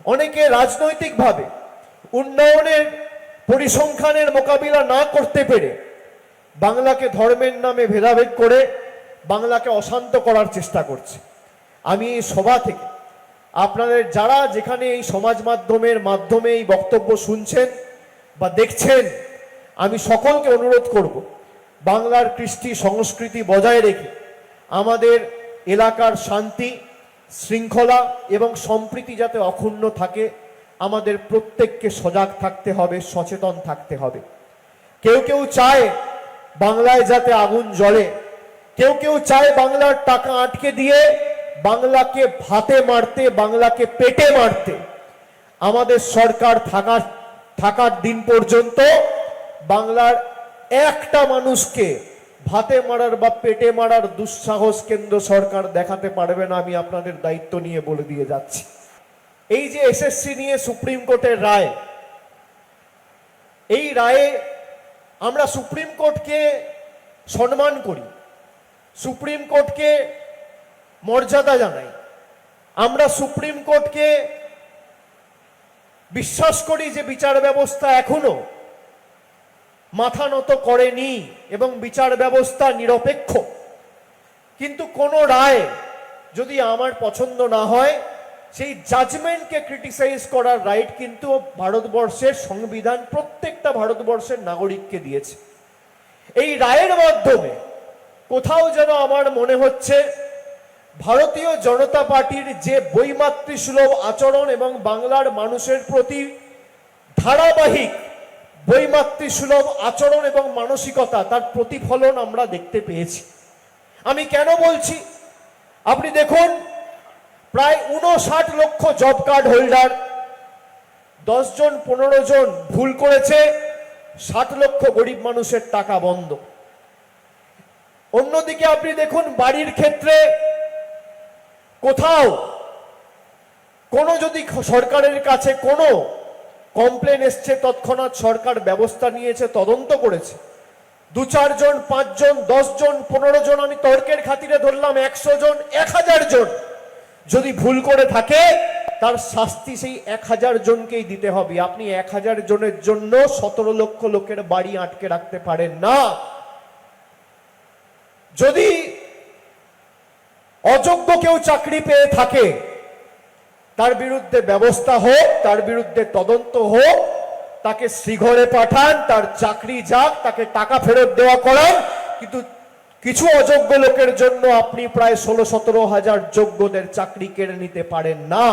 অনেকে রাজনৈতিকভাবে উন্নয়নের পরিসংখ্যানের মোকাবিলা না করতে পেরে বাংলাকে ধর্মের নামে ভেদাভেদ করে বাংলাকে অশান্ত করার চেষ্টা করছে। আমি এই সভা থেকে আপনাদের যারা যেখানে এই সমাজ মাধ্যমের মাধ্যমে এই বক্তব্য শুনছেন বা দেখছেন, আমি সকলকে অনুরোধ করব বাংলার কৃষ্টি সংস্কৃতি বজায় রেখে আমাদের এলাকার শান্তি শৃঙ্খলা এবং সম্প্রীতি যাতে অক্ষুণ্ণ থাকে, আমাদের প্রত্যেককে সজাগ থাকতে হবে, সচেতন থাকতে হবে। কেউ কেউ চায় বাংলায় যাতে আগুন জ্বলে, কেউ কেউ চায় বাংলার টাকা আটকে দিয়ে বাংলাকে ভাতে মারতে, বাংলাকে পেটে মারতে। আমাদের সরকার থাকার দিন পর্যন্ত বাংলার একটা মানুষকে ভাতে মারার বা পেটে মারার দুঃসাহস কেন্দ্র সরকার দেখাতে পারবে না। আমি আপনাদের দায়িত্ব নিয়ে বলে দিয়ে যাচ্ছি। এই যে এসএসসি নিয়ে সুপ্রিম কোর্টের রায়, এই রায়ে আমরা সুপ্রিম কোর্টকে সম্মান করি, সুপ্রিম কোর্টকে মর্যাদা জানাই, আমরা সুপ্রিম কোর্টকে বিশ্বাস করি যে বিচার ব্যবস্থা এখনো মাথা নত করেনি এবং বিচার ব্যবস্থা নিরপেক্ষ। কিন্তু কোনো রায় যদি আমার পছন্দ না হয়, সেই জাজমেন্টকে ক্রিটিসাইজ করার রাইট কিন্তু ভারতবর্ষের সংবিধান প্রত্যেকটা ভারতবর্ষের নাগরিককে দিয়েছে। এই রায়ের মাধ্যমে কোথাও যেন আমার মনে হচ্ছে ভারতীয় জনতা পার্টির যে বৈমাতৃসুলভ আচরণ এবং বাংলার মানুষের প্রতি ধারাবাহিক বৈমাতৃসুলভ আচরণ এবং মানসিকতা, তার প্রতিফলন আমরা দেখতে পেয়েছি। আমি কেন বলছি, আপনি দেখুন, প্রায় 59 লক্ষ জব কার্ড হোল্ডার, 10 জন 15 জন ভুল করেছে, 60 লক্ষ গরিব মানুষের টাকা বন্ধ। অন্যদিকে আপনি দেখুন বাড়ির ক্ষেত্রে কোথাও কোনো যদি সরকারের কাছে কোনো কমপ্লেন এসছে, তৎক্ষণাৎ সরকার ব্যবস্থা নিয়েছে, তদন্ত করেছে। 2-4 জন 5 জন 10 জন 15 জন, আমি তর্কের খাতিরে ধরলাম 100 জন 1000 জন যদি ভুল করে থাকে, তার শাস্তি সেই 1000 জনকেই দিতে হবে। আপনি 1000 জনের জন্য 17 লক্ষ লোকের বাড়ি আটকে রাখতে পারেন না। যদি অযোগ্য কেউ চাকরি পেয়ে থাকে, তার বিরুদ্ধে ব্যবস্থা হোক, তার বিরুদ্ধে তদন্ত হোক, তাকে শ্রীঘরে পাঠান, তার চাকরি যাক, তাকে টাকা ফেরত দেওয়া করান। কিন্তু কিছু অযোগ্য লোকের জন্য আপনি প্রায় 16-17 হাজার যোগ্যদের চাকরি কেড়ে নিতে পারেন না।